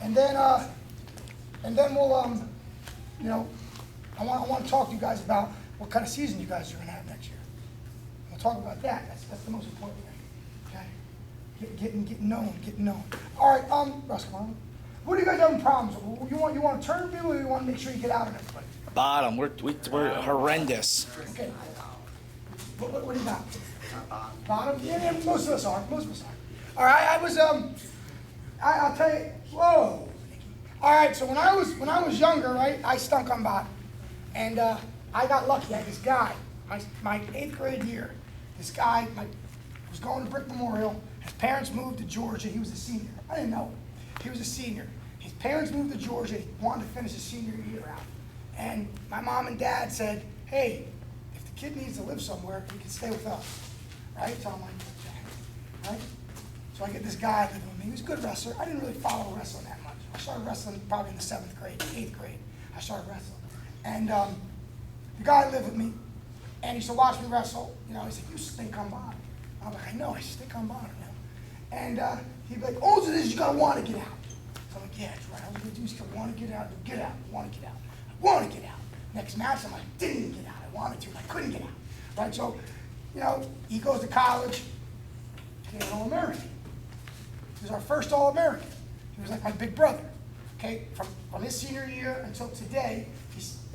And then we'll, you know, I want to talk to you guys about what kind of season you guys are going to have next year. We'll talk about that. That's the most important thing. Okay? Getting known. All right, Russ, come on. What are you guys having problems with? You want to turn people, or you want to make sure you get out of everybody? Bottom. We're horrendous. Okay. What do you got? Bottom? Yeah, most of us are. All right, I'll tell you. Whoa. All right, so when I was younger, right, I stunk on bottom, and I got lucky. I had this guy, my 8th grade year. This guy was going to Brick Memorial. His parents moved to Georgia. He was a senior. I didn't know. He was a senior. His parents moved to Georgia. He wanted to finish his senior year out. And my mom and dad said, hey, if the kid needs to live somewhere, he can stay with us. Right? So I'm like, okay. Right? So I get this guy living with me. He was a good wrestler. I didn't really follow wrestling that much. I started wrestling probably in the 7th grade, 8th grade. I started wrestling. And the guy lived with me, and he used to watch me wrestle. You know, he said, you stink on bottom. I'm like, I know, I stink on bottom now. And he'd be like, all it is, you gotta want to get out. So I'm like, yeah, that's right. All you gotta do is you want to get out. Get out. I want to get out. I want to get out. Next match, I'm like, didn't get out. I wanted to, but I couldn't get out. Right? So, you know, he goes to college, became an All-American. He was our first All-American. He was like my big brother. Okay, from his senior year until today,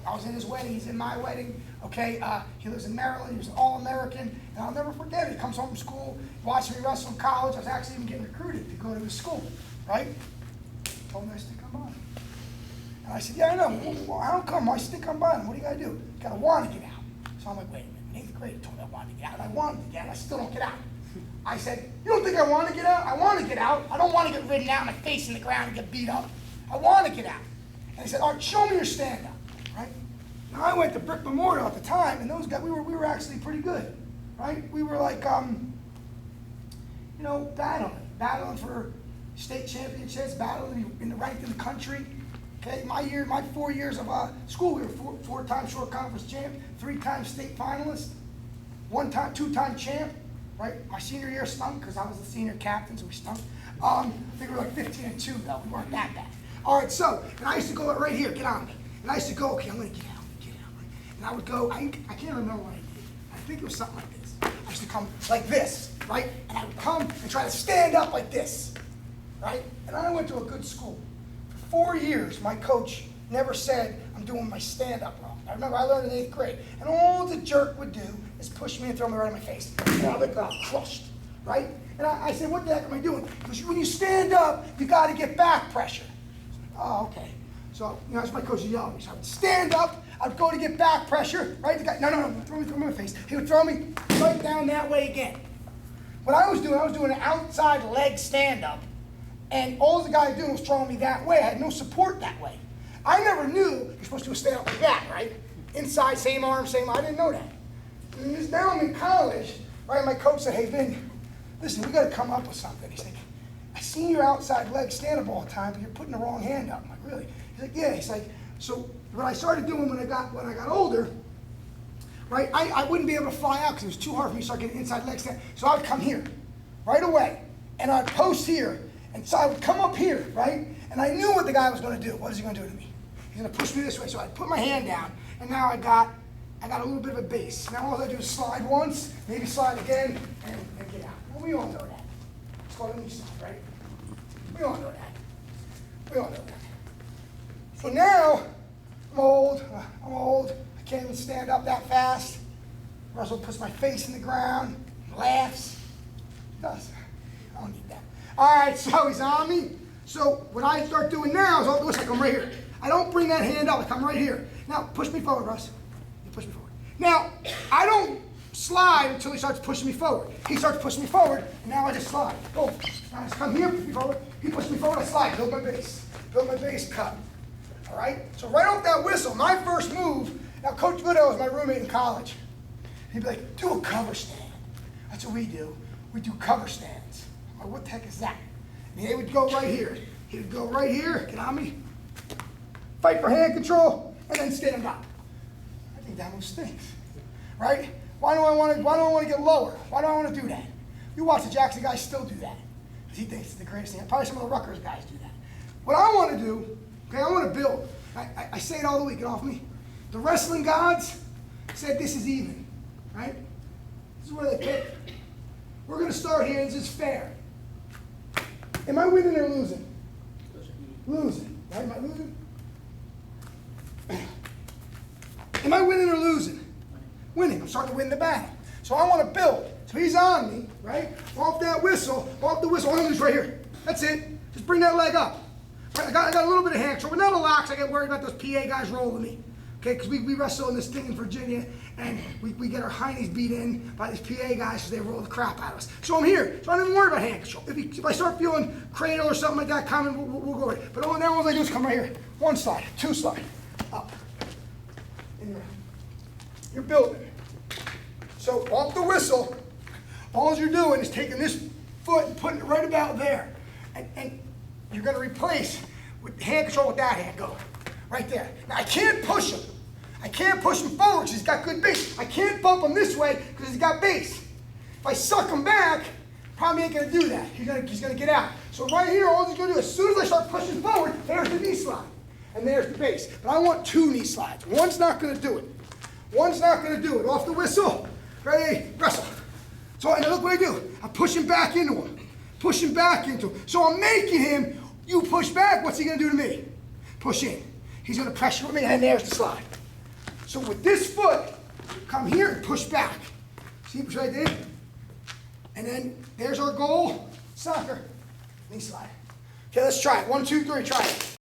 I was in his wedding, he's in my wedding. Okay, he lives in Maryland, he was an All-American, and I'll never forget it. He comes home from school, watching me wrestle in college. I was actually even getting recruited to go to his school, right? He told me I stink on bottom. And I said, yeah, I know. Well, how come I stink on bottom? What do you gotta do? You gotta want to get out. So I'm like, wait a minute, in 8th grade, he told me I wanted to get out. I wanted to get out, I still don't get out. I said, you don't think I want to get out? I want to get out. I don't want to get ridden out, my face in the ground and get beat up. I want to get out. And he said, all right, show me your stand-up, right? Now, I went to Brick Memorial at the time, and those guys, we were actually pretty good, right? We were like, you know, battling for state championships, battling in the ranked in the country. Okay, my 4 years of school, we were four-time short conference champ, 3-time state finalist, 2-time champ. Right, my senior year stunk because I was the senior captain, so we stunk. I think we were like 15-2 though. We weren't that bad. All right, so and I used to go right here, get on me, and I used to go, okay, I'm gonna get out, right? And I would go. I can't remember what I did. I think it was something like this. I used to come like this, right? And I would come and try to stand up like this, right? And I went to a good school. For 4 years, my coach never said I'm doing my stand-up wrong. I remember I learned in 8th grade, and all the jerk would do is push me and throw me right in my face. And I would got crushed, right? And I said, what the heck am I doing? Because when you stand up, you got to get back pressure. Oh, okay. So, you know, that's my coach yelled at me. So I would stand up, I'd go to get back pressure, right? The guy, no, throw me in my face. He would throw me right down that way again. What I was doing an outside leg stand-up, and all the guy was doing was throwing me that way. I had no support that way. I never knew you're supposed to stand up like that, right? Inside, same arm, same. I didn't know that. And now I'm in college, right? My coach said, hey, Vin, listen, we got to come up with something. He's like, I seen your outside leg stand up all the time, but you're putting the wrong hand up. I'm like, really? He's like, yeah. He's like, so what I started doing when I got older, right? I wouldn't be able to fly out because it was too hard for me to start getting inside leg stand. So I would come here, right away, and I'd post here, and so I would come up here, right? And I knew what the guy was going to do. What is he going to do to me? He's going to push me this way. So I put my hand down, and now I got a little bit of a base. Now all I do is slide once, maybe slide again, and get out. Well, we all know that. It's called a knee slide, right? We all know that. So now, I'm old. I can't even stand up that fast. Russell puts my face in the ground, laughs. He does. I don't need that. All right, so he's on me. So what I start doing now is I'll do is I come right here. I don't bring that hand up. I come right here. Now, push me forward, Russ. You push me forward. Now, I don't slide until he starts pushing me forward. He starts pushing me forward, and now I just slide. Go. Now I just come here, push me forward. He pushes me forward, I slide. Build my base, cut. All right? So right off that whistle, my first move, now Coach Goodell was my roommate in college. He'd be like, do a cover stand. That's what we do. We do cover stands. I'm like, what the heck is that? And he would go right here. He would go right here, get on me, fight for hand control, and then stand up. I think that move stinks, right? Why do I want to get lower? Why do I want to do that? You watch the Jackson guys still do that. Because he thinks it's the greatest thing. Probably some of the Rutgers guys do that. What I want to do, okay, I want to build. I say it all the week, get off me. The wrestling gods said this is even, right? This is where they pick. We're going to start here, this is fair. Am I winning or losing? Losing, right? Am I losing? Am I winning or losing? Winning. I'm starting to win the battle. So I want to build. So he's on me, right? Off that whistle, off the whistle. All I'm going to do is right here. That's it. Just bring that leg up. Right, I got a little bit of hand control, but not a lot, because I get worried about those PA guys rolling me. Okay, because we wrestle in this thing in Virginia, and we get our heinies beat in by these PA guys because they roll the crap out of us. So I'm here, so I don't even worry about hand control. If I start feeling cradle or something like that coming, we'll go right. But all I do is come right here. One slide, two slide, up. And you're building. So off the whistle, all you're doing is taking this foot and putting it right about there. And you're going to replace with hand control with that hand. Go. Right there. Now, I can't push him. I can't push him forward because he's got good base. I can't bump him this way because he's got base. If I suck him back, probably ain't going to do that. He's going to get out. So right here, all he's going to do, as soon as I start pushing forward, there's the knee slide. And there's the base. But I want two knee slides. One's not going to do it. One's not going to do it. Off the whistle. Ready? Wrestle. So and look what I do. I'm pushing back into him. Pushing back into him. So I'm making him, you push back, what's he going to do to me? Push in. He's going to pressure with me, and there's the slide. So with this foot, come here and push back. See what I did? And then there's our goal. Soccer. Knee slide. Okay, let's try it. 1, 2, 3, try it.